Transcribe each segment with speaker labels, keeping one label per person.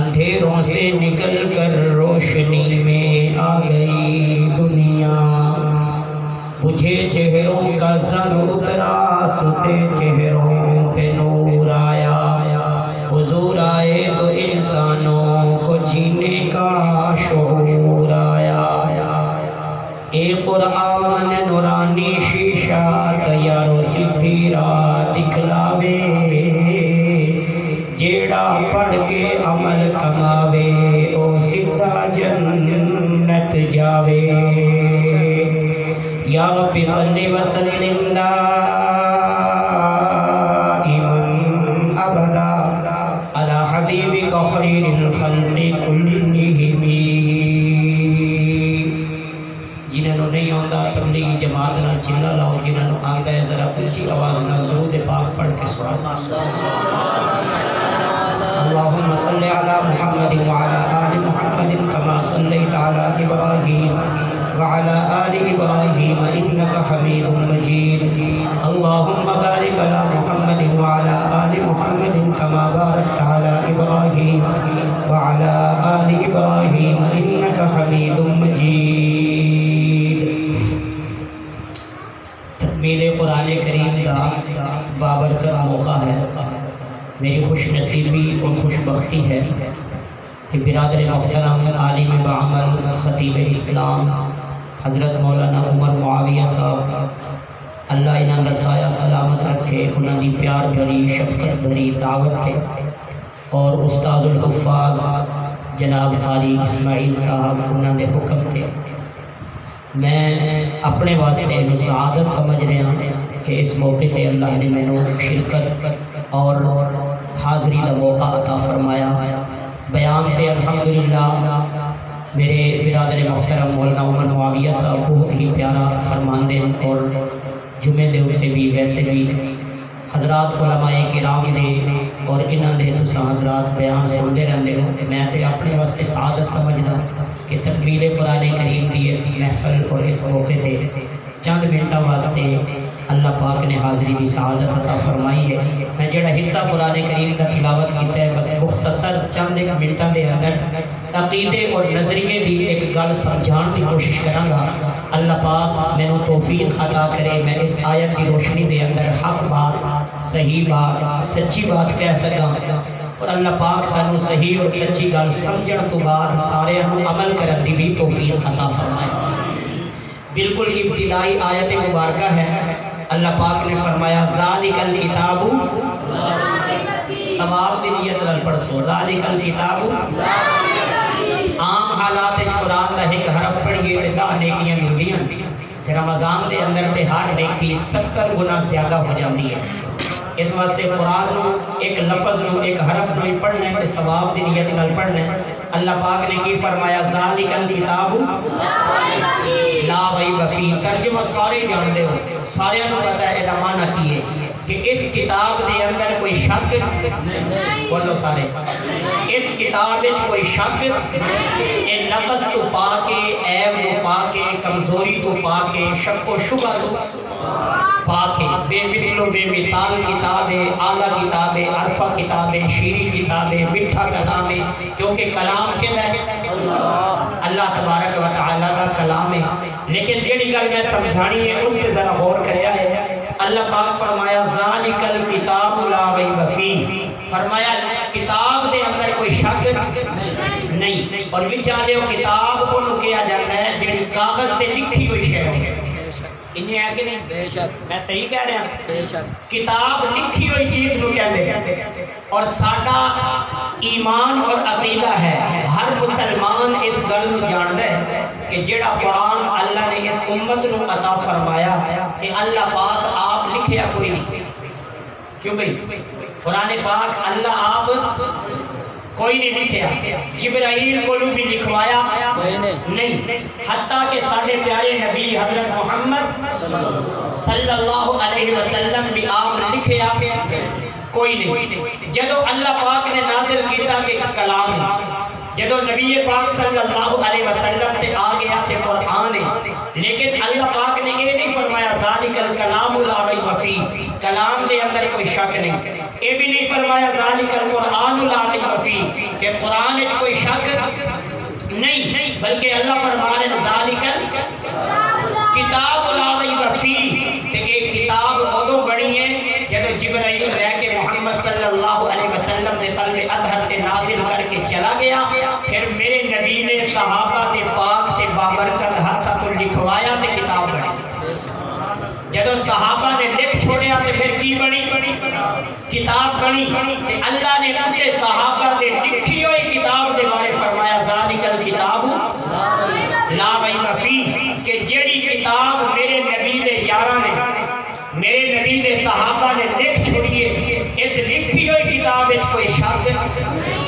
Speaker 1: اندھیروں سے نکل کر روشنی میں آ گئی دنیا، بجھے چہروں کا زنگ اترا، ستے چہروں پہ نور آیا، حضور آئے تو انسانوں کو جینے کا شعور آیا۔ اے قرآن نورانی شیشہ تیارو سدھی راہ دکھلاوے، جیڑا پڑھ کے عمل کماوے او سدھا جنت جاوے۔ یا رب صلی وسلم دائما ابدا علی حبیبک خیر الخلق کلہم۔ جنہوں نہیں آندا تبلیغی جماعت نال چلا لاؤ، جنہوں آندا ہے ذرا اونچی آواز نال درود پاک پڑھ کے سبحان اللہ۔ اللہم صلی علی محمد وعلی آل محمد کما صلیت علی ابراہیم وعلى آل إبراهيم إنك حميد مجيد۔ اللهم بارك على محمد وعلى آل محمد كما باركت على إبراهيم وعلى آل إبراهيم إنك حميد مجيد۔ تکمیل قرآن کریم کا بابرکت موقع ہے۔ میری خوش نصیبی اور خوش بختی ہے کہ برادر محترم عالم بعمل خطیب اسلام حضرت مولانا عمر معاویہ صاحب اللہ انہاں دا سایہ سلامت رکھے، انہاں دی پیار بھری شفقت بھری دعوت تھے، اور استاذ الحفاظ جناب قاری اسماعیل صاحب انہاں دے حکم تھے۔ میں اپنے واسطے سعادت سمجھ رہا ہوں کہ اس موقع پہ اللہ نے میں شرکت اور حاضری دا موقع عطا فرمایا۔ بیان پہ الحمدللہ میرے برادر محترم مولانا عمر معاویہ صاحب بہت ہی پیارا فرماندے، اور جمعے دے ہوتے بھی ویسے بھی حضرات علماء کرام دے اور انہاں دے تساں حضرات بیان سنتے رہندے ہو۔ میں تے اپنے واسطے سعادت سمجھدا کہ تکمیل قرآن کریم دی اس محفل اور اس موقع تے چند منٹاں واسطے اللہ پاک نے حاضری دی سعادت عطا فرمائی ہے۔ میں جڑا حصہ قرآن کریم کا تلاوت کیتا ہے بس مختصر چند ایک منٹاں دے اندر عقیدے اور نظریے دی ایک گل سمجھان دی کوشش کروں گا۔ اللہ پاک میں نو توفیق عطا کرے میں اس آیت کی روشنی دے اندر حق بات، صحیح بات، سچی بات کہہ سکاں، اور اللہ پاک سانو صحیح اور سچی گل سمجھن تو بعد سارے عمل کرن دی بھی توفیق عطا فرمائے۔ بالکل ابتدائی آیت مبارکہ ہے، اللہ پاک نے فرمایا ذالک الکتاب، ثواب دی نیت نال پڑھ سو ذالک الکتاب۔ عام حالات قرآن دا ایک حرف پڑھیے تے 10 نیکیاں ملدیاں، تے رمضان دے اندر تے ہر نیکی 70 گنا زیادہ ہو جاندی ہے۔ اس واسطے قرآن نو ایک لفظ نو ایک حرف نو ہی پڑھنا ہے تے ثواب دی نیت نال پڑھنا ہے۔ اللہ پاک نے کی فرمایا ذالک الکتاب لا ریب فیہ، ترجمہ سارے جاندے ہو، سارے نو پتہ ہے ادا معنی کی ہے کہ اس کتاب دے اندر کوئی شک، بولو سارے، اس کتاب وچ کوئی شک، اے نقص تو پا کے، عیب تو پا کے، کمزوری تو پا کے، شک و شبہ تو پا کے، بے مثل و بے مثال کتابیں، اعلیٰ کتابیں، عرفہ کتابیں، شیریں کتابیں، میٹھا کلام ہے، کیونکہ کلام کہتا ہے اللہ تبارک و تعالیٰ کا کلام ہے۔ لیکن جڑی گل میں سمجھانی ہے اس سے ذرا غور کریا ہے۔ اللہ پاک فرمایا ذالک الکتاب لا ریب فیہ، فرمایا کتاب دے اندر کوئی شک نہیں، اور وچالے کتاب کو کیا جاتا ہے جڑی کاغذ تے لکھی ہوئی شے ہے۔ انہیں ہے کہ نہیں؟ بے شک میں صحیح کہہ رہا ہوں، بے شک کتاب لکھی ہوئی چیز کو کہتے ہیں، اور ساڈا ایمان اور عقیدہ ہے ہر مسلمان اس گل نو جاندا ہے کہ جڑا قرآن اللہ نے اس امت نو عطا فرمایا کہ اللہ پاک آپ لکھیا کوئی نہیں۔ کیوں بھئی؟ قرآن پاک اللہ آپ کوئی نہیں لکھیا، جبرائیل کو بھی لکھوایا نہیں، حتیٰ کہ سارے پیارے نبی حضرت محمد صلی اللہ علیہ وسلم بھی آپ لکھیا کوئی نہیں۔ جدو اللہ پاک نے نازل کیتا کہ کلام ہے، جدو نبی پاک صلی اللہ علیہ وسلم تے آ گیا تے قرآن ہے، لیکن اللہ پاک نے یہ نہیں فرمایا ذالک الکلام لا ریب فیہ، کلام دے اندر کوئی شک نہیں، یہ بھی نہیں فرمایا ذالک القرآن لا ریب فیہ کہ قرآن وچ کوئی شک نہیں، بلکہ اللہ فرما رہے ہیں ذالکل کتاب لا ریب فیہ، تے یہ کتاب ادو بنی ہے جب جبرائیل لے کے محمد صلی اللہ علیہ وسلم نے قلب اطہر تے نازل کر کے چلا گیا، پھر میرے نبی نے صحابہ تے پاک تے بابرکت ہاتھاں تو لکھوایا تے کتاب بنی۔ جب صحابہ نے لکھ چھوڑیا تے پھر کی بنی؟ کتاب بنی۔ تے اللہ نے اسے صحابہ نے لکھی ہوئی کتاب دے بارے فرمایا ذالکل کتاب لا ریب فیہ، کہ جیڑی کتاب میرے نبی دے یاراں نے، میرے نبی دے صحابہ نے لکھ چھوڑیے، اس لکھی ہوئی کتاب وچ کوئی شک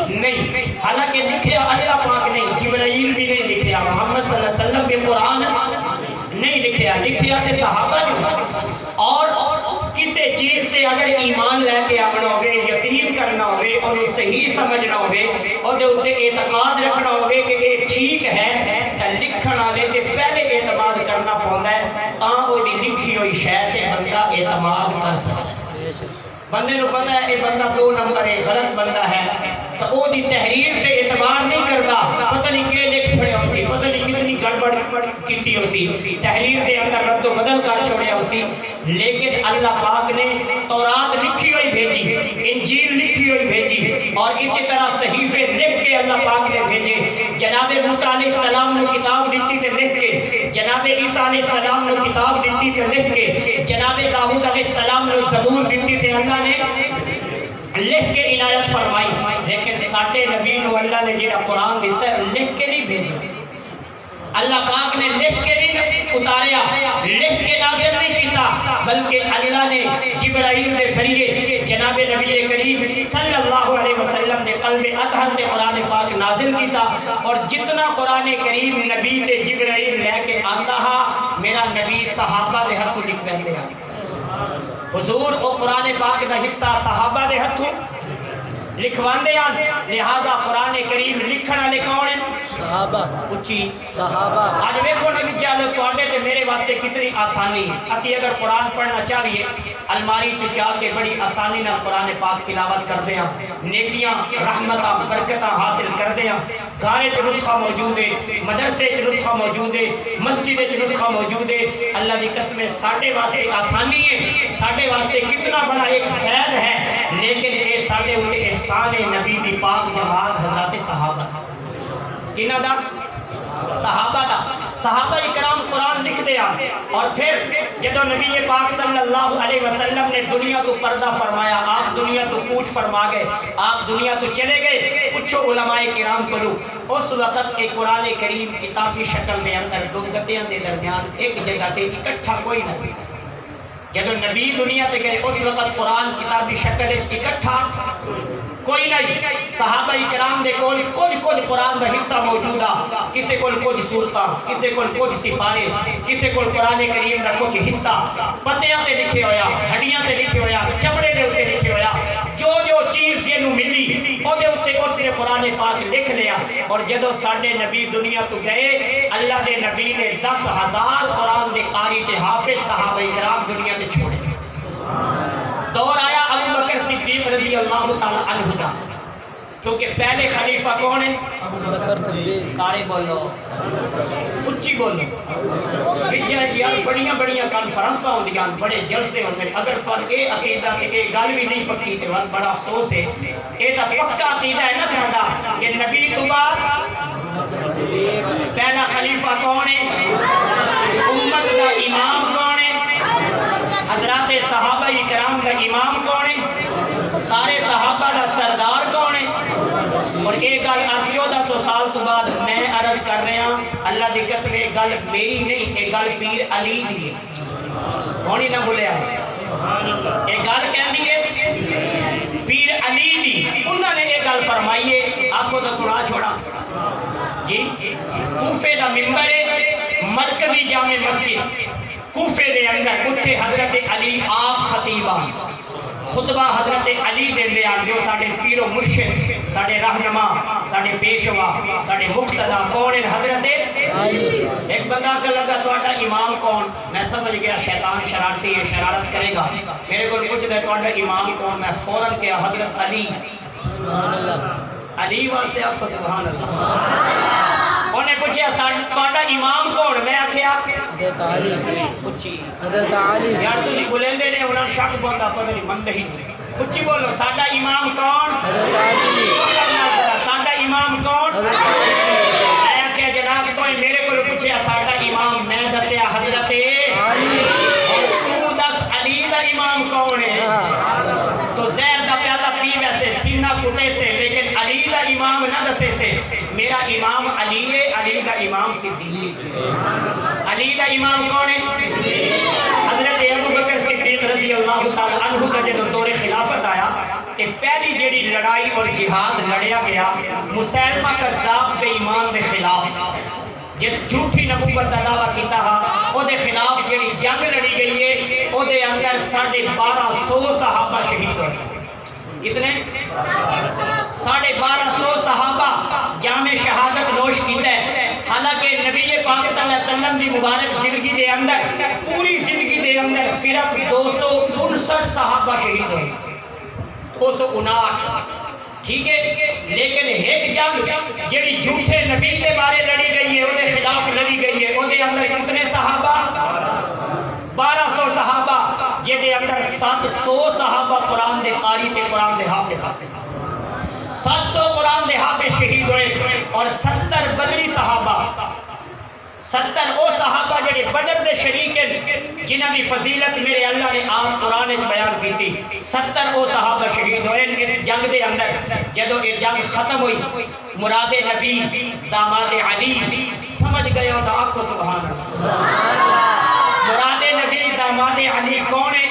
Speaker 1: نہیں۔ حالانکہ لکھیا اللہ پاک نہیں، جبرائیل بھی نہیں لکھیا، محمد صلی اللہ علیہ وسلم بھی قرآن نہیں لکھیا، لکھیا تے صحابہ نے۔ اور کسی چیز سے اگر ایمان لے کے آنا ہوئے، یقین کرنا ہوئے، انہوں صحیح سمجھنا ہوئے، اور دے اعتقاد رکھنا ہوئے کہ یہ ٹھیک ہے، تو لکھن والے تے پہلے اعتماد کرنا پڑتا ہے، تاں وہ لکھی ہوئی شے تے بندہ اعتماد کر سکتا ہے۔ بندے کو پتہ ہے یہ بندہ 2 نمبر ہے، غلط بندہ ہے، تو وہ دی تحریر تے اعتبار نہیں کرتا، پتہ نہیں کہ لکھ چھڑے ہو سی، پتہ نہیں کتنی گڑبڑ کیتی ہو سی، تحریر دے اندر رد و بدل کر چھوڑے ہو سی۔ لیکن اللہ پاک نے تورات لکھی ہوئی بھیجی، انجیل لکھی ہوئی بھیجی، اور اسی طرح صحیفے لکھ کے اللہ پاک نے بھیجے۔ جناب موسیٰ علیہ السلام نے کتاب دیتی تے لکھ کے، جناب عیسیٰ علیہ السلام نے کتاب دیتی تے لکھ کے، جناب داؤد علیہ السلام نے زبور دیتی تے اللہ نے لکھ کے عنایت فرمائی۔ لیکن ساٹھے نبی کو اللہ نے جیڑا قرآن دیتا ہے لکھ کے نہیں بھیجا، اللہ پاک نے لکھ کے نہیں اتاریا، لکھ کے نازل نہیں کیتا، بلکہ اللہ نے جبرائیل کے ذریعے جناب نبی کریم صلی اللہ علیہ وسلم نے قلب اطہر تے قرآن پاک نازل کیتا، اور جتنا قرآن کریم نبی تے جبرائیل لے کے آتا ہا، میرا نبی صحابہ دے ہاتھوں لکھ پہندے ہیں۔ حضور او قرآن پاک دا حصہ صحابہ دے ہاتھوں لکھواندے ہیں، لہذا قرآن کریم لکھن والے کون ہیں؟ صحابہ۔ اچھی صحابہ۔ آج ویکھو نبی چالو تواڈے تے میرے واسطے کتنی آسانی ہے، اسی اگر قرآن پڑھنا چاہیے الماری چ جا کے بڑی آسانی نال قرآن پاک تلاوت کردے ہیں، نیکیاں رحمتاں برکتاں حاصل کردے ہیں۔ گھر وچ نسخہ موجود ہے، مدرسے وچ نسخہ موجود ہے، مسجد وچ نسخہ موجود ہے۔ اللہ دی قسم ساڈے واسطے آسانی ہے، ساڈے واسطے کتنا بڑا ایک فیض ہے، لیکن یہ ساڈے اوتے احسان نبی دی پاک جماعت حضرات صحابہ کنہ دا؟ صحابہ دا۔ صحابہ اکرام قرآن لکھ دیا، اور پھر جدو نبی پاک صلی اللہ علیہ وسلم نے دنیا تو پردہ فرمایا، آپ دنیا تو کوچ فرما گئے، آپ دنیا تو چلے گئے، پوچھو علماء کرام کرو، اس وقت ایک قرآن کریم کتابی شکل میں اندر دو گدیاں دے درمیان ایک جگہ سے اکٹھا کوئی نہ ہوئی۔ جدو نبی دنیا تے گئے اس وقت قرآن کتابی شکل اکٹھا کوئی نہیں، صحابہ اکرام دے کول کچھ قرآن دا حصہ موجود ہے، کسی کول کچھ سورتاں، کسی کول کچھ سپارے، کسی کول قرآن کریم دا کچھ حصہ پتیاں تے لکھے ہویا، ہڈیاں تے لکھے ہویا، چمڑے دے اوتے لکھے ہویا، جو چیز جنوں ملی او دے اوتے اس نے قرآن پاک لکھ لیا۔ اور جدو ساڈے نبی دنیا تو گئے، اللہ دے نبی نے 10,000 قرآن دے قاری تے حافظ صحابہ اکرام دنیا تے چھوڑے۔ دور آیا ابو بکر صدیق رضی اللہ تعالی عنہ دا، کیونکہ پہلے خلیفہ کون ہے؟ ابو بکر صدیق۔ سارے بولو، اچھی بولو۔ بجا جی بڑیاں بڑیاں کانفرنساں ہوندیاں، بڑے جلسے ہوندے، اگر تھوڑا یہ عقیدہ کہ یہ گل بھی نہیں پکی تے بڑا افسوس ہے۔ یہ تو پکا عقیدہ ہے نا ساڈا کہ نبی تو بعد پہلا خلیفہ کون ہے؟ امت دا امام کون ہے؟ حضرات صحابہ اکرام کا امام کون ہے؟ سارے صحابہ کا سردار کون ہے؟ اور ایک گل اب 1400 سال تو بعد میں عرض کر رہا ہوں، اللہ دی قسم ایک گل میری نہیں، ایک گل پیر علی دی ہے، کون ہی نہ بھولیا ہے، ایک گل کہندی ہے پیر علی دی، انہوں نے ایک گل فرمائی ہے، آپ کو تو سنا چھوڑا جی۔ کوفے دا ممبر ہے، مرکزی جامع مسجد کوفے دے اندر، اتھے حضرت علی آپ خطیبان خطبہ حضرت علی دیندے آن، جو ساڑھے پیر و مرشد، ساڑھے رہنما، ساڑھے پیشوا، ساڑھے مقتدہ کون ہیں؟ حضرت علی۔ ایک بندہ کا لگا تو آٹا امام کون؟ میں سمجھ گیا شیطان شرارتی ہے، شرارت کرے گا، میرے کو پوچھ دے تو آٹا امام کون؟ میں فوراں کیا حضرت علی۔ علی واسطے آپ سبحان اللہ انہیں پوچھا ساڈا امام کون میں آکھیا
Speaker 2: حضرت علی
Speaker 1: پوچھی
Speaker 2: حضرت علی
Speaker 1: یار تسی بولندے نے انہاں شک بولدا پتہ نہیں مند ہی نہیں اچھی بولو ساڈا امام کون
Speaker 2: حضرت علی
Speaker 1: ساڈا امام کون
Speaker 2: حضرت علی
Speaker 1: میں آکھیا جناب تو میرے کو پوچھیا ساڈا امام میں دسیا حضرت
Speaker 2: علی
Speaker 1: تو دس علی دا امام کون ہے تو زہر دا پیالہ پی ویسے سینہ کٹے سے لیکن علی دا امام نہ دسے سے میرا امام علی ہے علی کا امام صدیق علی دا امام کون ہے حضرت ابو بکر صدیق رضی اللہ تعالی عنہ کا جب دور خلافت آیا کہ پہلی جیڑی لڑائی اور جہاد لڑیا گیا مسلمہ کذاب بے ایمان دے خلاف جس جھوٹی نبوت کا دعویٰ کیتا ہا او دے خلاف جیڑی جنگ لڑی گئی ہے او دے اندر 1250 صحابہ شہید ہوئے کتنے 1250 صحابہ جامع شہادت نوش کیتا ہے حالانکہ نبی پاک صلی اللہ علیہ وسلم دی مبارک زندگی دے اندر پوری زندگی دے اندر صرف 259 صحابہ شہید ہوئے 259 ٹھیک ہے لیکن ایک جنگ جیڑی جھوٹے نبی دے بارے لڑی گئی ہے او دے خلاف لڑی گئی ہے او دے اندر کتنے صحابہ 1200 صحابہ جے دے اندر 700 صحابہ قرآن دے قاری تے قرآن دے حافظ 700 قرآن دے حافظ شہید ہوئے اور 70 بدری صحابہ 70 او صحابہ جڑے بدر دے شریک ہیں جنہاں دی فضیلت میرے اللہ نے آپ قرآن وچ بیان کی تھی 70 او صحابہ شہید ہوئے اس جنگ دے اندر جدو یہ جنگ ختم ہوئی مراد نبی داماد علی سمجھ گئے ہو تو آنکھو سبحان اللہ مراد نبی داماد علی کون ہے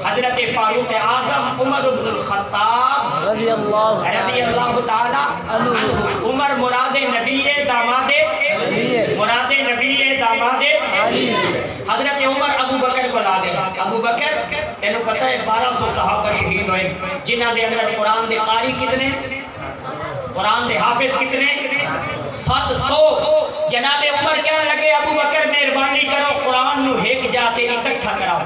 Speaker 1: حضرت فاروق اعظم عمر بن الخطاب رضی اللہ تعالی عنہ عمر مراد نبی داماد مراد نبی داماد حضرت عمر ابو بکر کو لا گئے ابو بکر تینوں پتہ ہے 1200 صحابہ شہید ہوئے جنہاں دے اندر قرآن دے قاری کتنے قرآن دے حافظ کتنے 700 جناب عمر کہنے لگے ابو بکر مہربانی کرو قرآن نو ایک جاتے اکٹھا کراؤ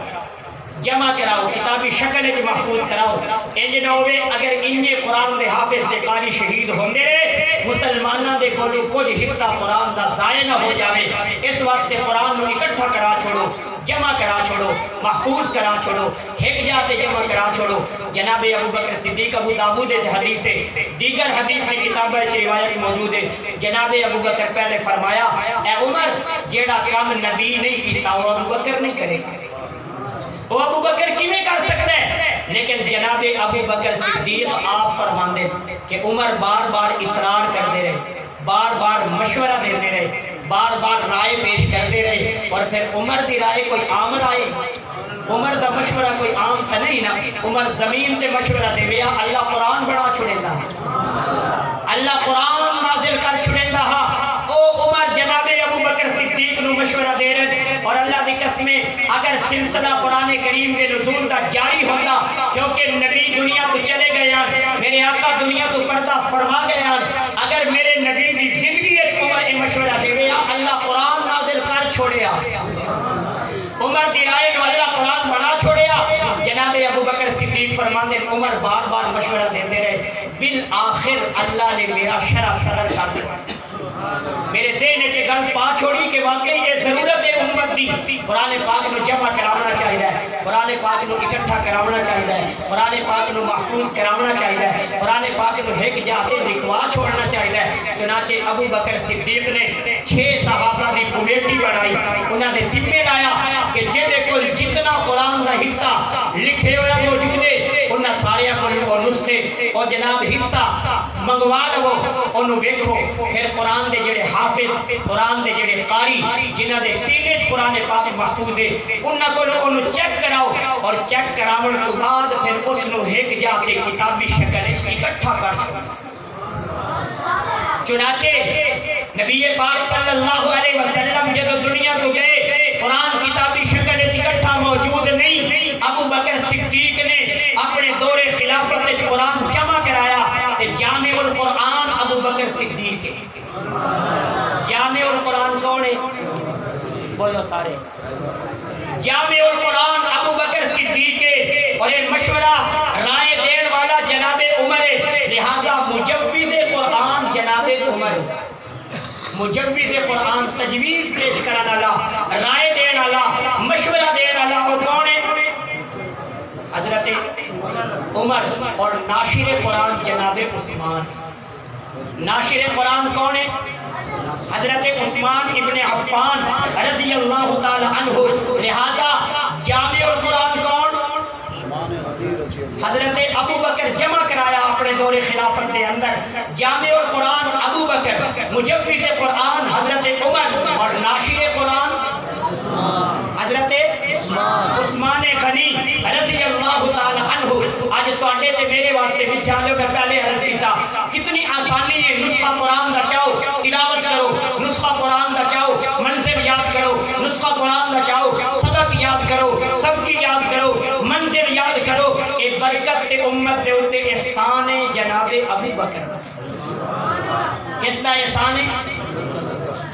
Speaker 1: جمع کراؤ کتابی شکل وچ محفوظ کراؤ انج نہ ہوئے اگر انجے قرآن دے حافظ دے قاری شہید ہوندے رہے مسلماناں دے کولوں کچھ حصہ قرآن دا ضائع نہ ہو جاوے اس واسطے قرآن نو اکٹھا کرا چھوڑو جمع کرا چھوڑو محفوظ کرا چھوڑو ایک جاتے جمع کرا چھوڑو جناب ابو بکر صدیق ابو داؤد حدیث ہے دیگر حدیث کی کتابیں روایت موجود ہے جناب ابو بکر پہلے فرمایا اے عمر جیڑا کام نبی نہیں کیتا وہ ابو بکر نہیں کرے وہ ابو بکر کیویں کر سکتا ہے لیکن جناب ابو بکر صدیق آپ فرماندے کہ عمر بار بار اصرار کرتے رہے بار بار مشورہ دیتے رہے بار بار رائے پیش کرتے رہے اور پھر عمر دی رائے کوئی عام رائے عمر دا مشورہ کوئی عام تھا نہیں نا عمر زمین تے مشورہ دے ویا اللہ قرآن بڑا چھڑیندا ہے اللہ قرآن نازل کر چھڑیندا ہے او عمر جناب ابو بکر صدیق نو مشورہ دے رہے اور اللہ دی قسمیں اگر سلسلہ قرآن کریم کے نزول دا جاری ہوتا کیونکہ نبی دنیا تو چلے گئے ہیں میرے آقا دنیا تو پردہ فرما گئے ہیں اگر میرے نبی دی زندگی عمر مشورہ دے ویا اللہ قرآن نازل کر چھوڑیا عمر دی رائے نو اللہ قرآن بنا چھوڑیا جناب ابو بکر صدیق فرماندے عمر بار بار مشورہ دیتے رہے بالآخر اللہ نے میرا شرع صدر کر چھوڑا میرے ذہن چے گل پا چھوڑی کہ واقعی یہ ضرورت ہے امت دی قرآن پاک نو جمع کراونا چاہیے قرآن پاک نو اکٹھا کراونا چاہیے قرآن پاک نو محفوظ کراونا چاہیے قرآن پاک نو ایک جاتے لکھوا چھوڑنا چاہیے چنانچہ ابو بکر صدیق نے 6 صحابہ دی کمیٹی بنائی انہاں نے ذمہ لایا کہ جہدے کول جتنا قرآن دا حصہ لکھے ہوئے موجود ہے انہاں سارے کو نسخے اور جناب حصہ منگوا لو انہوں ویکھو پھر قرآن دے جڑے حافظ قرآن دے جڑے قاری جنہاں دے سینے چ قرآن پاک محفوظ ہے انہاں کو انہوں چیک کراؤ اور چیک کراون تو بعد پھر اس نو ایک جا کے کتابی شکل وچ اکٹھا کر چھوڑو چنانچہ نبی پاک صلی اللہ علیہ وسلم جب دنیا تو گئے قرآن کتابی شکل وچ اکٹھا موجود نہیں ابو بکر صدیق نے اپنے دور خلافت وچ قرآن جمع کرایا تے جامع القرآن ابو بکر صدیق ہے جامع القرآن کون ہے بولو سارے جامع القرآن ابو بکر صدیق اور یہ مشورہ رائے دین والا جناب عمر لہذا مجوز قرآن جناب عمر مجوز قرآن تجویز پیش کرنا اللہ رائے دین اللہ مشورہ دین اللہ اور کون ہے حضرت عمر اور ناشر قرآن جناب عثمان ناشر قرآن کون ہے حضرت عثمان ابن عفان رضی اللہ تعالی عنہ لہذا جامع القرآن کون حضرت ابو بکر جمع کرایا اپنے دور خلافت کے اندر جامع القرآن ابو بکر مجوز قرآن حضرت عمر اور ناشر قرآن حضرت عثمان غنی رضی اللہ تعالی عنہ آج توڑے تے میرے واسطے بچھالے میں پہلے عرض کیتا کتنی آسانی ہے نسخہ قرآن دا چاہو تلاوت کرو نسخہ قرآن دا چاہو منصب یاد کرو نسخہ قرآن دا چاہو سبق یاد کرو سب کی یاد کرو منصب یاد کرو اے برکت تے امت دے ہوتے احسان جناب ابو بکر کس دا احسان ہے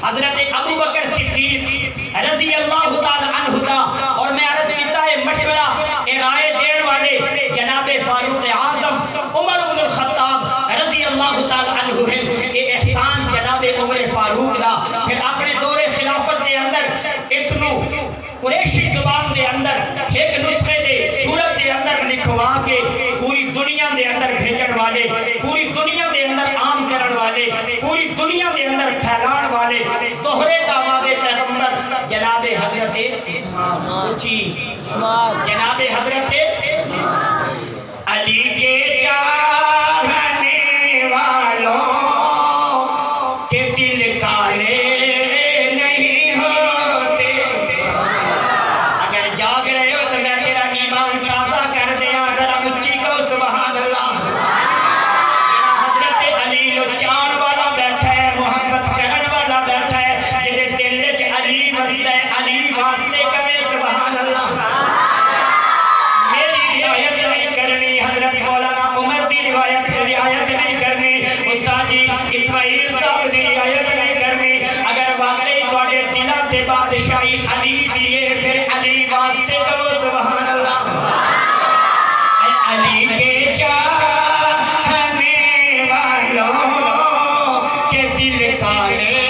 Speaker 1: حضرت ابو بکر صدیق رضی اللہ تعالی عنہ دا اور میں عرض کیتا ہے مشورہ اے رائے دین والے جناب فاروق اعظم عمر بن الخطاب رضی اللہ تعالی عنہ ہے اے احسان جناب عمر فاروق دا پھر اپنے دور خلافت کے اندر اس نو قریشی زبان دے اندر ایک نسخے دے صورت دے اندر لکھوا کے پوری دنیا دے اندر بھیجن والے پوری دنیا دے اندر عام کرن والے پوری دنیا دے اندر پھیلان والے دوہرے داماد پیغمبر جناب حضرت جناب حضرت علی کے چاہنے والوں کے دل کالے بادشاہی علی دیئے پھر علی واسطے کرو سبحان اللہ علی کے چاہنے والوں کے دل کالے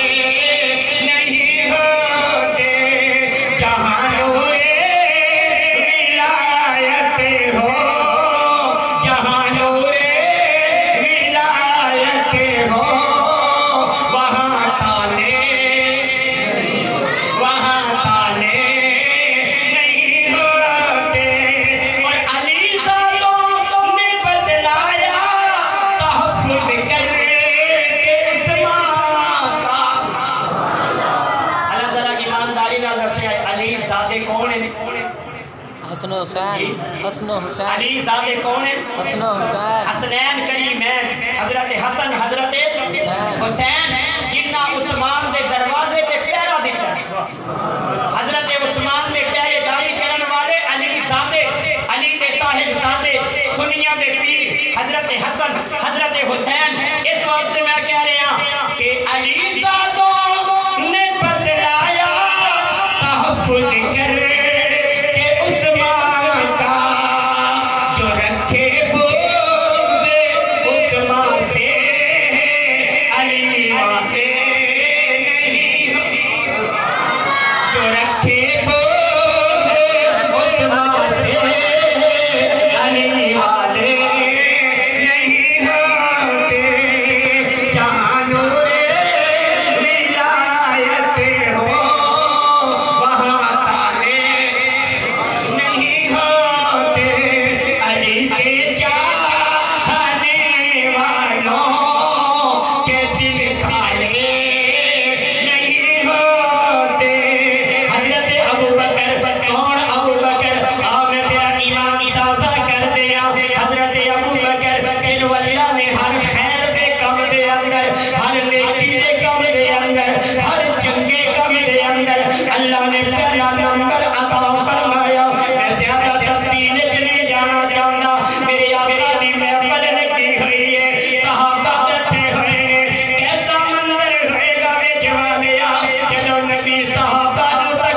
Speaker 1: نہیں ہوتے جہاں نور ولایت ہو جہاں نور ولایت ہو علی زادے کون ہیں حسنین کریمین حضرت حسن حضرت حسین جنہ عثمان دے دروازے تے پیرا دیتا حضرت عثمان دے پیارے داری کرن والے علی زادے علی دے صاحب زادے سنیہ دے پیر حضرت حسن حضرت حسین اس واسطے میں کہہ رہا ہوں کہ علی زادوں نے بدلایا تحفظ کر صحابہ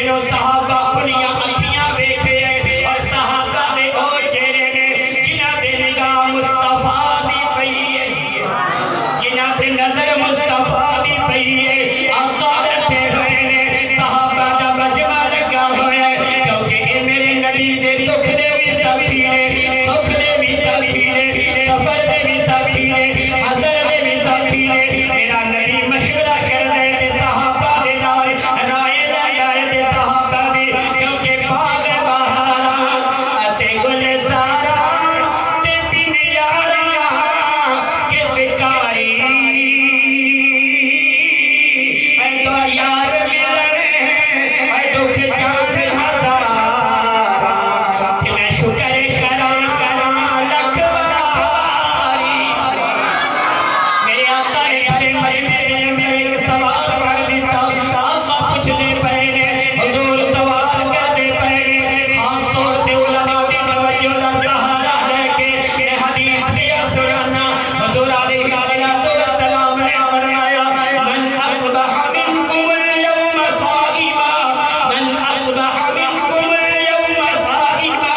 Speaker 1: جنہوں صحابہ کھلیاں اکھیاں بیٹھے ہیں اور صحابہ دے او چہرے نے جنہ دے نگاہ مصطفیٰ دی پئی ہے جنہ دے نظر مصطفیٰ دی پئی ہے آقا بیٹھے ہوئے نے صحابہ دا مجمع لگا ہوئے ہے کیونکہ اے میرے نبی دے دکھ دے بھی ساتھی نے سکھ دے بھی ساتھی نے سفر دے بھی ساتھی نے حضر دے بھی ساتھی نے میرا نبی مشورہ کر دے تے صحابہ دے نال رائے لگائے تے صحابہ دی کیونکہ باغ بہاراں اتے گلزاراں تے بن یاراں کس کاری اے تو یار ملنے اے دکھ جان ہزاراں تے میں شکر کراں لکھ باری میرے آقا نے اپنے مجمع دے اندر ایک سوال کر دیتا آقا پوچھنے پہنے حضور سوال کرتے پہنے خاص طور سے علماء کی توجہ دا سہارا لے کے میں حدیث دیا سنانا حضور علیہ السلام نے فرمایا من اصبح منکم اليوم صائما من اصبح منکم اليوم صائما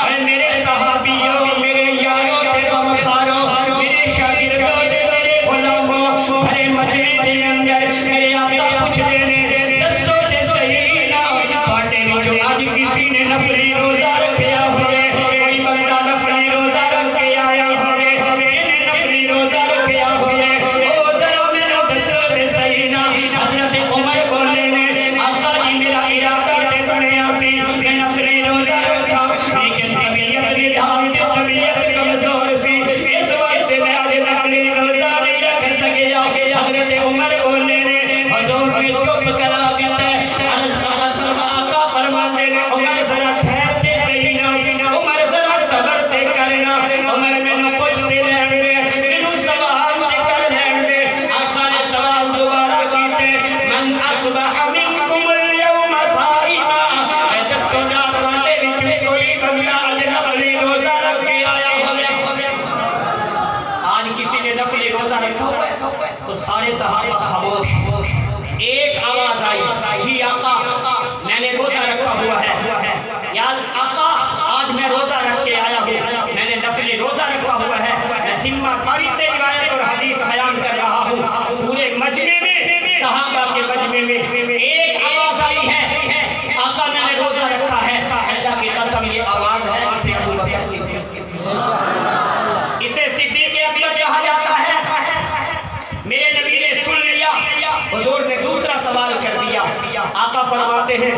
Speaker 1: اے میرے صحابیوں میرے یاروں تے غمخاروں میرے شاگردوں تے میرے غلاموں بھرے مجمع دے اندر میرے آقا پوچھتے نے دسو تے صحیح نا تواڈے وچوں اج کسی نے نفلی روزہ رکھیا ہوئے کوئی بندہ نفلی روزہ رکھ کے آیا ہوئے جنہیں نفلی روزہ رکھیا ہوئے او ذرا میرا دسو تے صحیح نا حضرت عمر بولے نے آقا جی میرا ارادہ تے بنیا سی میں نفلی روزہ رکھا لیکن طبیعت ردھان تے طبیعت کمزور سی اس واسطے میں آج نفلی روزہ نہیں رکھ سکیا حضرت عمر بولے نے حضور میں چپ کرا دیتا ہے آقا فرماتے نے عمر ذرا ٹھہرتے صحیح نا عمر ذرا صبر تے کرنا عمر میں نو پوچھتے لین دے مینوں سوال تے کر لین دے آقا نے سوال دوبارہ کیتے من اصبح منکم اليوم صائما اے دسو نا تواڈے وچ کوئی بندہ اج نفلی روزہ رکھ کے آیا ہوے آج کسی نے نفلی روزہ رکھا ہوا ہے تو سارے صحابہ خاموش ایک آواز آئی جی آقا میں نے روزہ رکھا ہوا ہے یا آقا آج میں روزہ رکھ کے آیا ہوں میں نے نفلی روزہ رکھا ہوا ہے میں ذمہ داری سے روایت اور حدیث بیان کر رہا ہوں پورے مجمع میں صحابہ کے مجمع میں ایک آواز آئی ہے آقا میں نے روزہ رکھا ہے اللہ کی قسم یہ آواز ہے اسے ابو بکر صدیق اسے صدیق اکبر کہا جاتا ہے میرے نبی نے سن لیا حضور نے دوسرا سوال کر دیا آقا فرماتے ہیں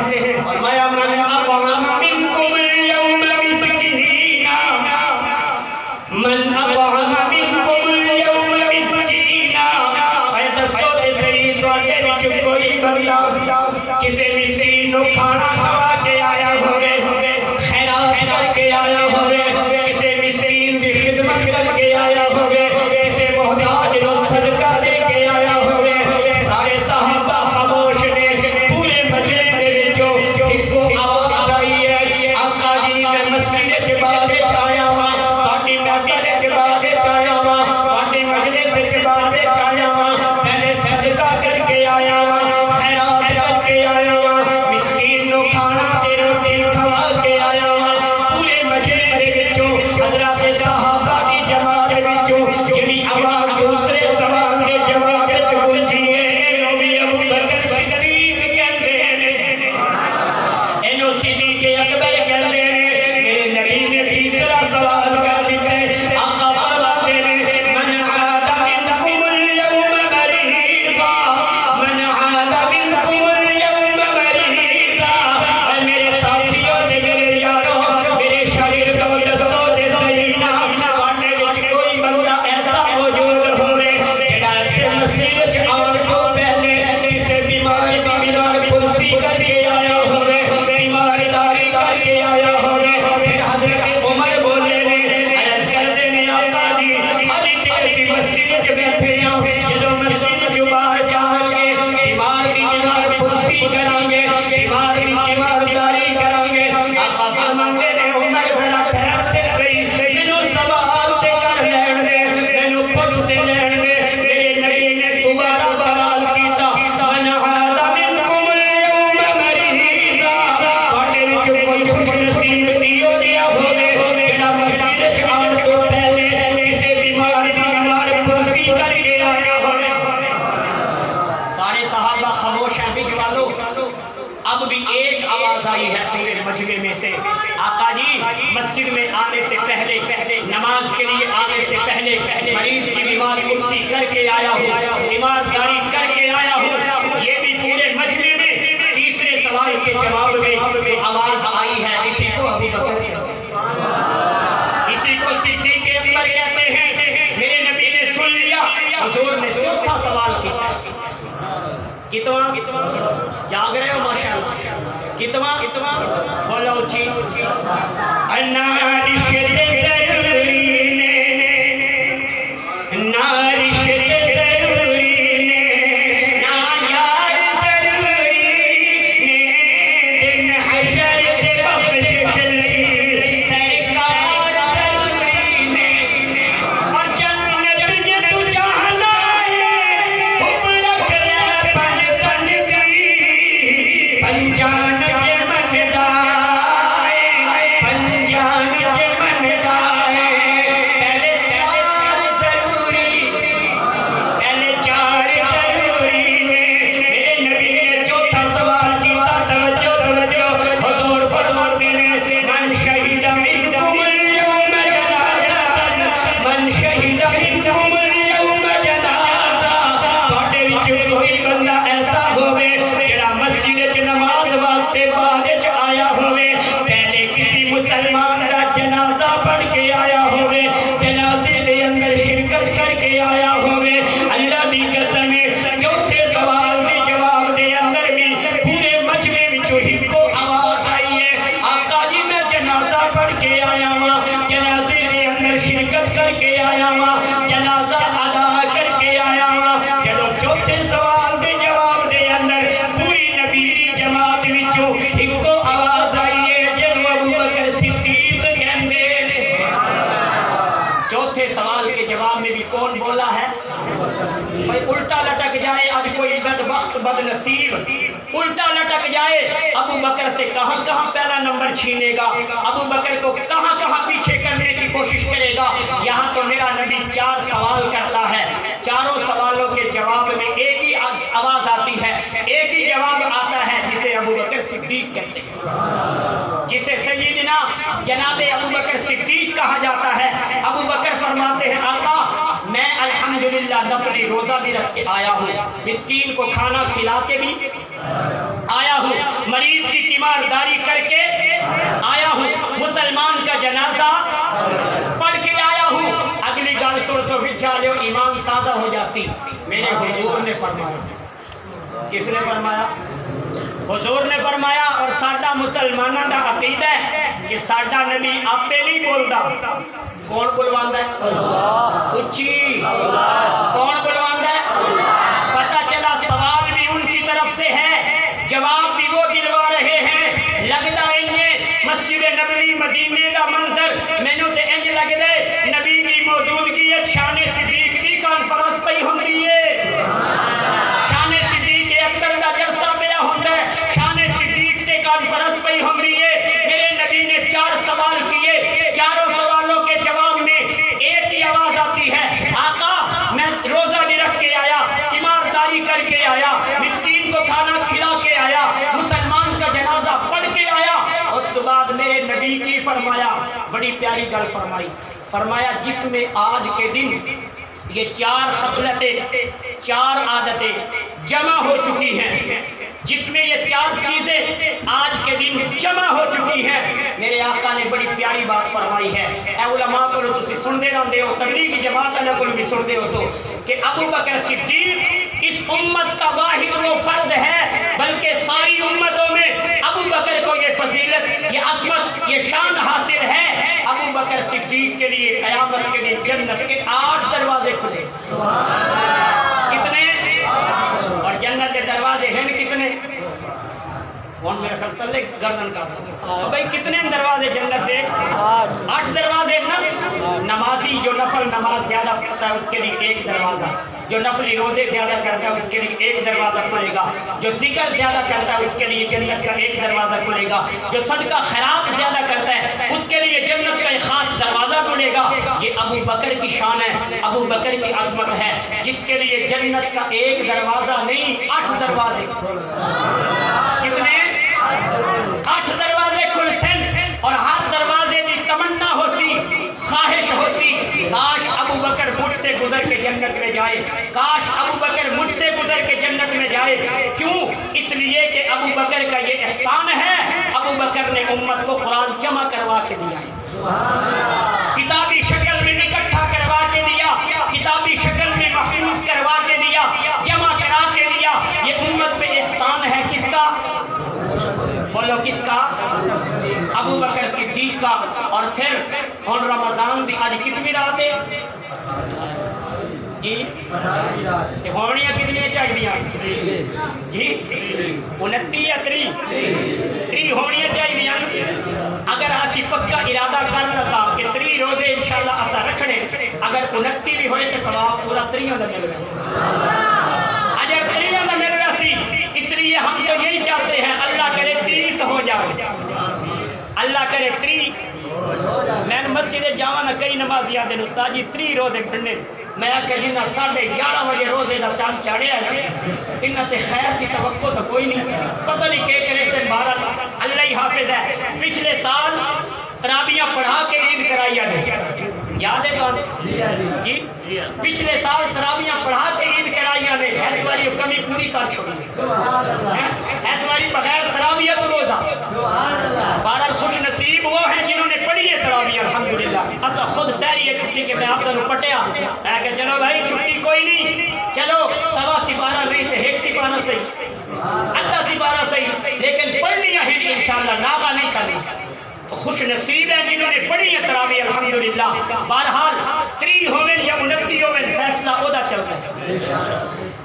Speaker 1: فرمایا من اطعم منکم اليوم مسکینا من اطعم منکم اليوم مسکینا اے دسو تے صحیح تواڈے وچ کوئی بندہ کسے مسکین نو کھانا کھوا کے آیا ہوے خیرات کر کے آیا ہوے کسے مسکین دی خدمت کر کے آیا ہوے کسے محتاج نو صدقہ دے کے آیا ہوے سارے صحابہ خاموش نے پورے مجلس دے وچوں ایکو آواز آئی ہے آقا جی میں مسجد وچ بعد وچ آیا ہاں تواڈی محفل وچ بعد وچ آیا ہاں تواڈی مجلس وچ بعد وچ آیا ہاں میں نے صدقہ کر کے آیا ہاں خیرات کر کے آیا ہاں مسکین نو کھانا تے روٹی کھوا کے آیا ہاں پورے مجلس دے وچوں حضرات صحابہ دی جماعت وچوں جڑی آواز دوسرے سوال دے جواب وچ گونجی ہے اینو بھی ابو بکر صدیق کہندے نے اینو صدیق اکبر کہندے نے میرے نبی نے تیسرا سوال کر دتا ہے آقا فرماتے نے من عاد منکم اليوم مریضا من عاد منکم اليوم مریضا اے میرے ساتھیوں تے میرے یاروں میرے شاگردوں دسو تے صحیح نا تواڈے وچ کوئی بندہ ایسا موجود ہوے جڑا تے مسجد وچ آن تو پہلے کسے بیمار پرسی کر کے آیا ہوے بیمارداری کر کے آیا ہوے پھر حضرت عمر بولے نے عرض کردے نے آقا جی حالی تے اسی مسجد وچ بیٹھے ہاں جدوں مسجد وچ باہر جاواں گے بیمار دی پرسی کران گے بیمار دی بیمارداری کران گے آقا فرماندے نے عمر ذرا ٹھہر تے صحیح مینوں سوال تے کر لین دے مینوں پوچھتے لین دے میرے نبی نے دوبارہ سوال کیتا من عاد منکم اليوم اب بھی ایک آواز آئی ہے پورے مجمع میں سے، آقا جی مسجد میں آنے سے پہلے نماز کے لیے آنے سے پہلے مریض کی بیمار کرسی کر کے آیا ہوں، تیمارداری کر کے آیا ہوں۔ یہ بھی پورے مجمع میں تیسرے سوال کے جواب میں آواز آئی ہے، اسی کو ابو بکر کہتے ہیں، اسی کو صدیق اکبر کہتے ہیں۔ میرے نبی نے سن لیا، حضور نے چوتھا سوال کیا، کتنا جاگ رہے ہو ماشاءاللہ، کتنا بولو اچھی نارش ضروری نے، نارش ضروری نے، نایار ضروری نے، دن حشر دے بخشش لئی سرکار ضروری نے، اور جنت یہ تو چاہنا ہے حب رکھ لے پنجتن دی، پنجان الٹا لٹک جائے آج کوئی بدبخت بد نصیب، الٹا لٹک جائے ابو بکر سے کہاں کہاں پہلا نمبر چھینے گا، ابو بکر کو کہاں کہاں پیچھے کرنے کی کوشش کرے گا۔ یہاں تو میرا نبی 4 سوال کرتا ہے، چاروں سوالوں کے جواب میں ایک ہی آواز آتی ہے، ایک ہی جواب آتا ہے جسے ابو بکر صدیق کہتے ہیں، جسے سیدنا جناب ابو بکر صدیق کہا جاتا ہے۔ ابو بکر فرماتے ہیں آقا میں الحمدللہ نفلی روزہ بھی رکھ کے آیا ہوں، مسکین کو کھانا کھلا کے بھی آیا ہوں، مریض کی تیمارداری کر کے آیا ہوں، مسلمان کا جنازہ پڑھ کے آیا ہوں۔ اگلی گال سو بچالیو ایمان تازہ ہو جاسی، میرے حضور نے فرمایا، کس نے فرمایا؟ حضور نے فرمایا، اور ساڈا مسلمانہ دا عقیدہ ہے کہ ساڈا نبی آپے نہیں بولدا، کون بلواندا ہے؟ اللہ، اچھی کون بلواندا ہے؟ پتہ چلا سوال بھی ان کی طرف سے ہے، جواب بھی وہ دلوا رہے ہیں۔ لگدا انہیں مسجد نبوی مدینے دا منظر مینوں تے انج لگدا ہے نبی دی موجودگی ہے، شان صدیق دی کانفرنس پئی ہوندی ہے، شان صدیق اکبر دا جلسہ پیا ہوندا ہے، شان صدیق تے کانفرنس پئی ہوندی ہے۔ میرے نبی نے 4 سوال کیے، چاروں سوالوں کے جواب میں ایک ہی آواز آتی ہے، آقا میں روزہ بھی رکھ کے آیا، تیمارداری کر کے آیا، مسکین کو کھانا کھلا کے آیا، مسلمان کا جنازہ پڑھ کے آیا۔ اس کے بعد میرے نبی کی فرمایا، بڑی پیاری گل فرمائی، فرمایا جس میں آج کے دن یہ 4 خصلتیں 4 عادتیں جمع ہو چکی ہیں، جس میں یہ 4 چیزیں آج کے دن جمع ہو چکی ہیں، میرے آقا نے بڑی پیاری بات فرمائی ہے۔ اے علماء کو تسی سن دے رہے ہو، تبلیغی جماعت نے کو بھی سن دے ہو سو کہ ابو بکر صدیق اس امت کا واحد وہ فرد ہے، بلکہ ساری امتوں میں ابو بکر کو یہ فضیلت، یہ عظمت، یہ شان حاصل ہے۔ ابو بکر صدیق کے لیے قیامت کے دن جنت کے 8 دروازے کھلے، کتنے؟ اور جنت کے دروازے ہیں کتنے؟ کون میرے خیال تلے گردن کا بھائی کتنے دروازے جنت کے؟ 8 دروازے نا۔ نمازی جو نفل نماز زیادہ پڑھتا ہے اس کے لیے 1 دروازہ، جو نفلی روزے زیادہ کرتا ہے اس کے لیے 1 دروازہ کھلے گا، جو ذکر زیادہ کرتا ہے اس کے لیے جنت کا 1 دروازہ کھلے گا، جو صدقہ خیرات زیادہ کرتا ہے اس کے لیے جنت کا ایک خاص دروازہ کھلے گا۔ یہ ابو بکر کی شان ہے، ابو بکر کی عظمت ہے، جس کے لیے جنت کا 1 دروازہ نہیں 8 دروازے۔ احسان ہے ابو بکر نے امت کو قرآن جمع کروا کے دیا ہے، کتابی شکل میں اکٹھا کروا کے دیا، کتابی شکل میں محفوظ کروا کے دیا، جمع کرا کے دیا۔ یہ امت پہ احسان ہے کس کا؟ بولو کس کا؟ ابو بکر صدیق کا۔ اور پھر ہن رمضان دی آج کتنی رات ہے جی؟ ہونیاں کتنی چاہیے جی؟ 29 یا 30 ہونیاں چاہیے۔ اگر اسی پکا ارادہ کرنا سا کہ 30 روزے انشاءاللہ اسا رکھنے، اگر 29 بھی ہوئے تو ثواب پورا 30 دا مل گیا سی، اگر 30 دا مل گیا سی۔ اس لیے ہم تو یہی چاہتے ہیں اللہ کرے 30 ہو جائے، اللہ کرے 30۔ میں مسجد جاوانا کئی نمازی آدھے استاد جی 30 روزے پڑھنے، میں کہ جنہ 11:30 بجے روزے دا چاند چاڑھے آئے انہاں تے خیر کی توقع تو کوئی نہیں، پتہ نہیں کہ کرے سے بھارت اللہ ہی حافظ ہے۔ پچھلے سال تراویحاں پڑھا کے عید کرائی آنے، یاد ہے تو جی؟ پچھلے سال تراویحاں پڑھا کے عید کرائی آنے، اس باری کمی پوری کر چھوڑی، اس باری بغیر تراویح تو روزہ۔ بہرحال خوش نصیب وہ ہیں جنہوں نے پڑھی ہے تراویح الحمدللہ۔ اسا خود سہری ہے چھٹی کے میں آپ کو پٹیا ہے کہ چلو بھائی چھٹی کوئی نہیں، چلو 12 سپارہ نہیں تو 1 سپارہ صحیح، آدھا سپارہ صحیح، لیکن پڑھنی ہے انشاءاللہ، ناغہ نہیں کرنی۔ تو خوش نصیب ہے جنہوں نے پڑھی ہے تراویح الحمدللہ۔ بہرحال 30 ہوئے یا 29 ہوئے فیصلہ عہدہ چلتا ہے،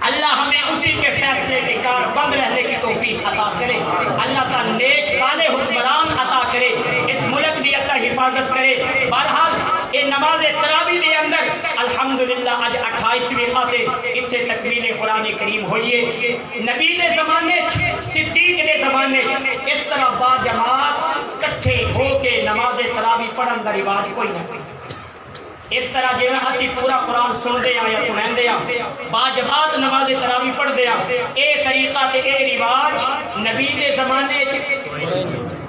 Speaker 1: اللہ ہمیں اسی کے فیصلے کے کار بند رہنے کی توفیق عطا کرے، اللہ سا نیک صالح حکمران عطا کرے، اس ملک دی اللہ حفاظت کرے۔ بہرحال یہ نماز تراویح دے اندر الحمدللہ آج 28ویں خاتے اتھے تکمیل قرآن کریم ہوئی ہے۔ نبی دے زمانے صدیق دے زمانے اس طرح با جماعت کٹھے ہو کے نماز تراویح پڑھن دا رواج کوئی نہیں۔ اس طرح جو اسی پورا قرآن سن دے یا سنیں دے با جماعت نماز تراویح پڑھ دے، اے طریقہ تے اے رواج نبی دے زمانے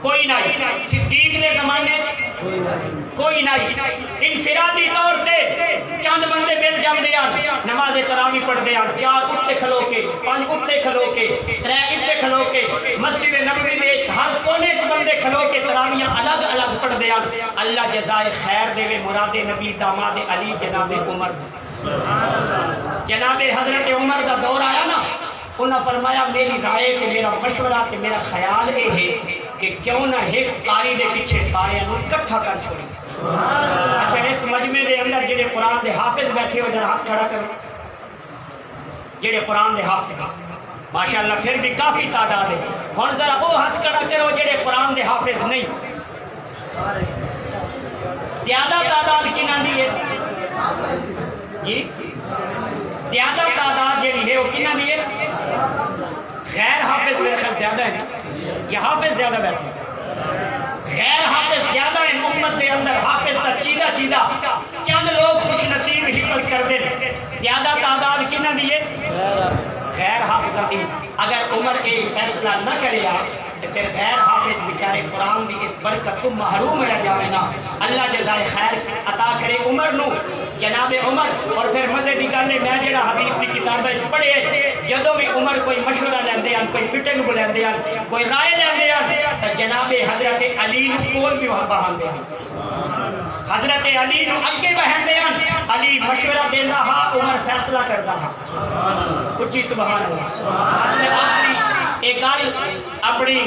Speaker 1: کوئی نہیں، صدیق دے زمانے کوئی نہیں۔ انفرادی طور تے چند بندے مل جاندے ہیں نماز تراویح پڑھ دے، 4 اتھے کھلو کے، 5 اتھے کھلو کے، 3 اتھے کھلو کے، مسجد نبوی دے ہر کونے چ بندے کھلو کے تراویح الگ الگ پڑھ دے۔ اللہ جزائے خیر دے، مراد نبی داماد علی جناب عمر، جناب حضرت عمر دا دور آیا نا، انہوں نے فرمایا میری رائے تے میرا مشورہ تے میرا خیال یہ ہے کہ کیوں نہ ایک قاری دے پیچھے سارے انہوں اکٹھا کر چھوڑی۔ اچھا اس مجمع دے اندر جڑے قرآن دے حافظ بیٹھے ہو ذرا ہاتھ کھڑا کرو، جڑے قرآن دے حافظ ماشاءاللہ پھر بھی کافی تعداد ہے، ہن ذرا وہ ہاتھ کھڑا کرو جڑے قرآن دے حافظ نہیں۔ زیادہ تعداد کنہاں دی ہے جی؟ زیادہ تعداد جڑی ہے وہ کنہاں دی ہے؟ غیر حافظ میرے خیال زیادہ ہے نا، یہ حافظ زیادہ بیٹھے، غیر حافظ زیادہ ہیں امت دے اندر۔ حافظ تا چیدہ چند لوگ خوش نصیب حفظ کر دیں، زیادہ تعداد کنہاں دی ہے؟ غیر حافظ دی۔ اگر عمر اے فیصلہ نہ کرے تو پھر غیر حافظ بیچارے قرآن دی اس برکت تو محروم رہ جاوے نا۔ اللہ جزائے خیر عطا کرے عمر نو، جناب عمر۔ اور پھر مزے دی گل ہے، میں جڑا حدیث دی کتاب وچ پڑھے جدوں بھی عمر کوئی مشورہ لیندے ہیں، کوئی میٹنگ بلاندے ہیں، کوئی رائے لیندے ہیں تے جناب حضرت علی نو کول بھی بہاندے ہیں، حضرت علی نو اگے بہندے ہیں، علی مشورہ دیندا ہا، عمر فیصلہ کردا ہا۔ اچھی سبحان اللہ۔ اصل آخری ایک گل اپنی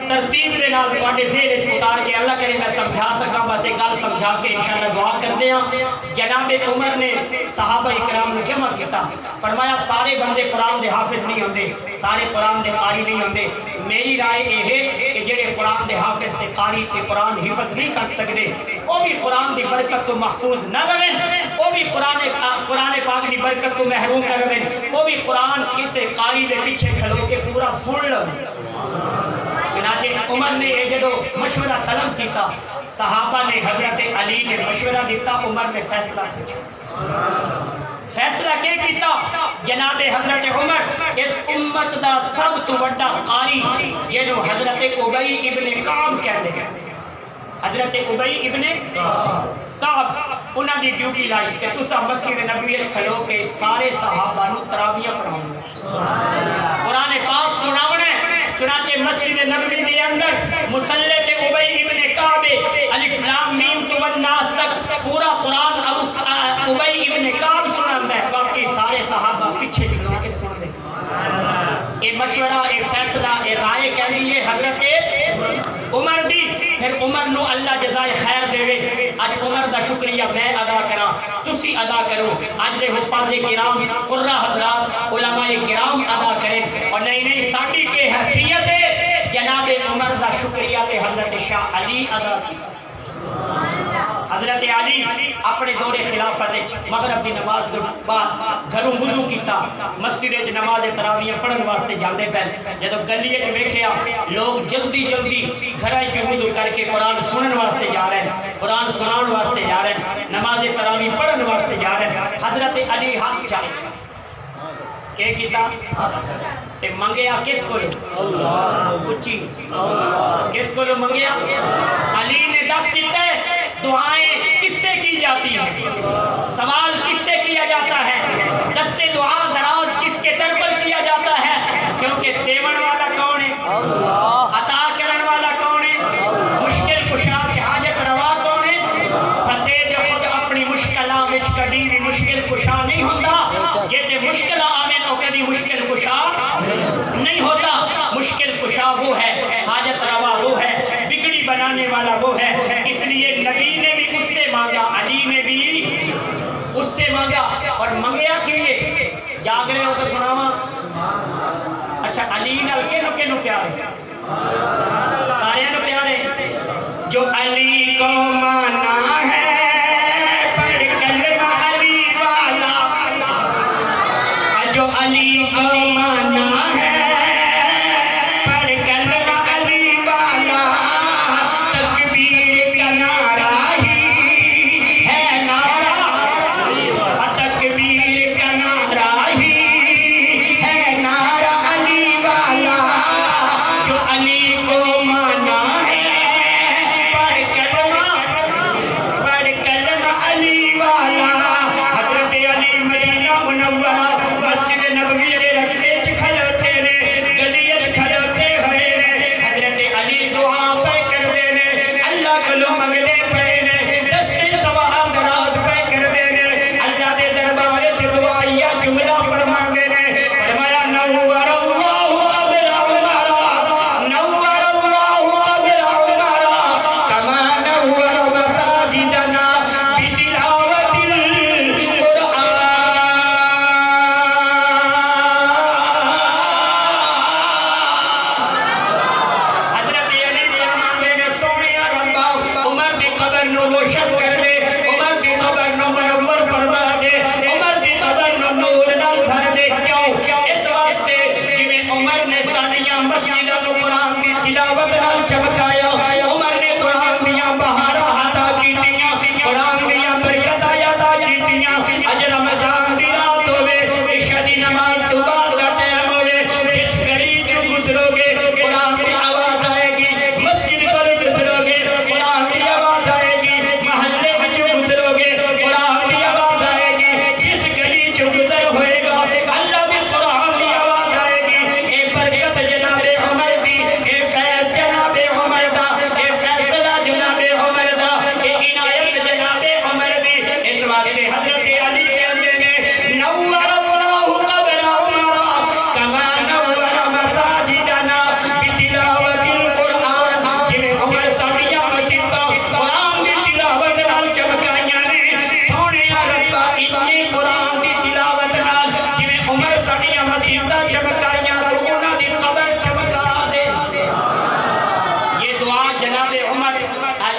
Speaker 1: ترتیب دے نال تواڈے ذہن وچ اتار کے اللہ کرے میں سمجھا سکاں، بس ایک گل سمجھا کے انشاءاللہ دعا کردے ہاں۔ جناب عمر نے صحابہ کرام نو جمع کیتا، فرمایا سارے بندے قرآن دے حافظ نہیں ہوندے، سارے قرآن دے قاری نہیں ہوندے، میری رائے یہ ہے کہ جڑے قرآن دے حافظ تے قاری تے قرآن حفظ نہیں کر سکدے وہ بھی قرآن دی برکت تو محفوظ نہ رہیں، وہ بھی قرآن پاک دی برکت تو محروم نہ رہیں، وہ بھی قرآن کسے قاری دے پیچھے کھلو کے پورا سن لو۔ چنانچہ عمر نے یہ جدو مشورہ طلب کیتا، صحابہ نے حضرت علی نے مشورہ دیتا، عمر نے فیصلہ کیا۔ فیصلہ کیا کیتا؟ جناب حضرت عمر اس امت دا سب تو بڑا قاری جنہوں حضرت ابی ابن کعب کہندے ہیں، حضرت ابی ابن کعب انہاں دی ڈیوٹی لائی کہ تسا مسجد نبوی وچ کھلو کے سارے صحابہ نو تراویح پڑھاؤ، قرآن پاک سناونا ہے، چنانچہ مسجد نبوی کے اندر مصلی تے ابی ابن کعب الف لام میم تو والناس تک پورا قرآن ابی ابن کعب سناتا ہے، باقی سارے صحابہ پیچھے کھڑو کے سن دے۔ اے مشورہ، اے فیصلہ، اے رائے کہنی ہے حضرت عمر دی، پھر عمر نو اللہ جزائے خیر دے وے۔ آج عمر دا شکریہ میں ادا کراں، تسی ادا کرو، آج دے حفاظ کرام، قرہ حضرات، علماء کرام ادا کریں، اور نہیں ساڑی کے حیثیت ہے جناب عمر دا شکریہ تے حضرت شاہ علی ادا کی۔ حضرت علی اپنے دور خلافت مغرب دی نماز دے بعد گھروں وضو کیتا، مسجد وچ نماز تراویح پڑھن واسطے جاندے پے، جدو گلی وچ ویکھیا لوگ جلدی گھراں وچ وضو کر کے قرآن سنن واسطے جا رہے ہیں، قرآن سنان واسطے جا رہے ہیں، نماز تراویح پڑھن واسطے جا رہے ہیں، حضرت علی ہاتھ چاہے کہ کیتا تے منگیا کس کو؟ اللہ اچھی کس کو منگیا؟ علی نے دست دیتا ہے دعائیں کس سے کی جاتی ہیں، سوال کس سے کیا جاتا ہے، دست دعا دراز کس کے در پر کیا جاتا ہے، کیونکہ دیون والا کون ہے، عطا کرن والا کون ہے، مشکل کشا کے حاجت روا کون ہے، پسے جو خود اپنی مشکلہ وچ کدی بھی مشکل کشا نہیں ہوتا، یہ تے مشکلہ آمین او کدی مشکل کشا نہیں ہوتا، مشکل کشا وہ ہے، حاجت روا وہ ہے، بگڑی بنانے والا وہ ہے، اس لیے نبی نے بھی اس سے مانگا، علی نے بھی اس سے مانگا، اور منگیا کیے جاگ رہے ہو تو سناواں۔ اچھا علی نال کینو پیارے؟ سارے نو پیارے، جو علی کو مانا ہے پڑھ کلمہ علی والا، جو علی کو مانا ہے پڑھ کلمہ علی والا، تکبیر کا نعرہ ہی ہے نعرہ، تکبیر کا نعرہ ہی ہے نعرہ علی والا، جو علی کو مانا ہے پڑھ کلمہ علی والا۔ حضرت علی مدینہ منورہ مسجد نبوی دے رستے چ کھلوتے نے، گلی وچ کھلوتے ہوئے نے، حضرت علی دعا پہ کردے نے، اللہ کولوں منگدے پئے نے، دستے ثواب دراز پہ کردے نے، اللہ دے دربار وچ دعائیا جملہ فرماندے نے، فرمایا نور اللہ قبر عمر، نور اللہ قبر عمر، کما نور مساجدنا بتلاوت القرآن۔ حضرت علی فرماندے نے سونیا ربا عمر دی قبر نو روشن کر دے، عمر دی قبر نو منور فرما دے، عمر دی قبر نو نور نال بھر دے، کیوں؟ اس واسطے جویں عمر نے سانیاں مسجداں نو قرآن دی تلاوت نال چمکایا، عمر نے قرآن دیاں بہاراں عطا کیتیاں، قرآن دیاں برکتاں عطا کیتیاں، اج رمضان دی رات ہوے، عشاء دی نماز تو بعد دا ٹائم ہوے، جس گلی چوں گزرو گے قرآن دی آواز آئے گی، مسجد کولوں گزرو گے قرآن دی آواز آئے گی، محلے وچوں گزرو گے قرآن دی آواز آئے گی، جس گلی چوں گزر ہوئے گا اللہ دی قرآن دی آواز آئے گی۔ اے برکت جناب عمر دی، اے فیض جناب عمر دا، اے فیصلہ جناب عمر دا، اے عنایت جناب عمر دی، اس واسطے حضرت علی کہندے نے نور اللہ قبر عمر، کما نور مساجدنا بتلاوت القرآن، جویں عمر ساڈیاں مسجداں قرآن دی تلاوت نال چمکائیاں نے، سونیا ربا اتنی قرآن دی تلاوت نال جویں عمر ساڈیاں مسجداں چمکائیاں، تو انہاں دی قبر چمکا دے۔ یہ دعا جناب عمر،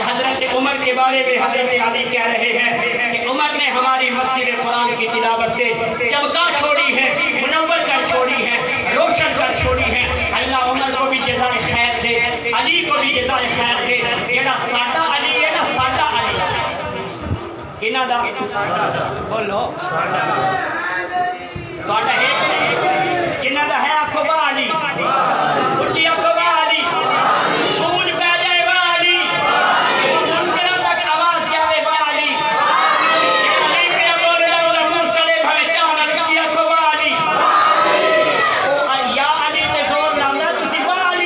Speaker 1: حضرت عمر کے بارے میں حضرت علی کہہ رہے ہیں کہ عمر نے ہماری مسجد قرآن کی تلاوت سے چمکا چھوڑی ہے، منور کر چھوڑی ہے، روشن کر چھوڑی ہے۔ اللہ عمر کو بھی جزائے خیر دے، علی کو بھی جزائے خیر دے، جڑا ساڈا علی ہے نا، ساڈا علی کنہ دا بولو تہاڈا ہے کنہ دا ہے؟ آکھو وا علی، اچھی آکھو وا علی، گونج پہ جائے وا علی، منکراں تک آواز جاوے وا علی، علی پہ بول رہا ہوں منہ سڑے بھویں چاہ نال، اچھی آکھو وا علی، یا علی تے زور لاؤندا تسی وا علی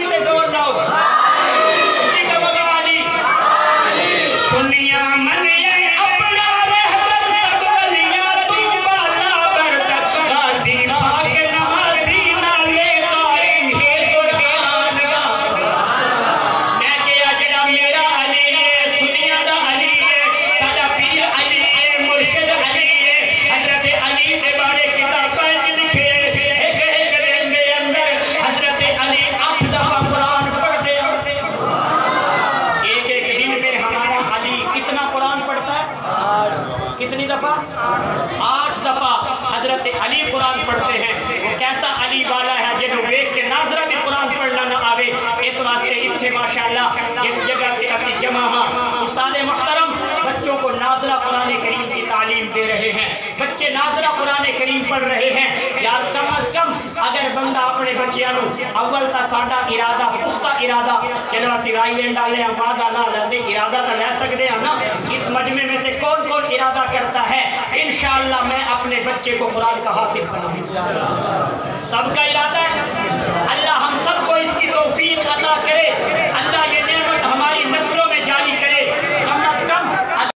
Speaker 1: رہے ہیں یار کم از کم اگر بندہ اپنے بچیاں نو اول تا ساڈا ارادہ پختہ ارادہ چلو اسی رائی لین ڈالے ہم وعدہ نہ لے ارادہ تو لے سکتے ہیں نا اس مجمع میں سے کون کون ارادہ کرتا ہے انشاءاللہ میں اپنے بچے کو قرآن کا حافظ بناؤں سب کا ارادہ ہے اللہ ہم سب کو اس کی توفیق عطا کرے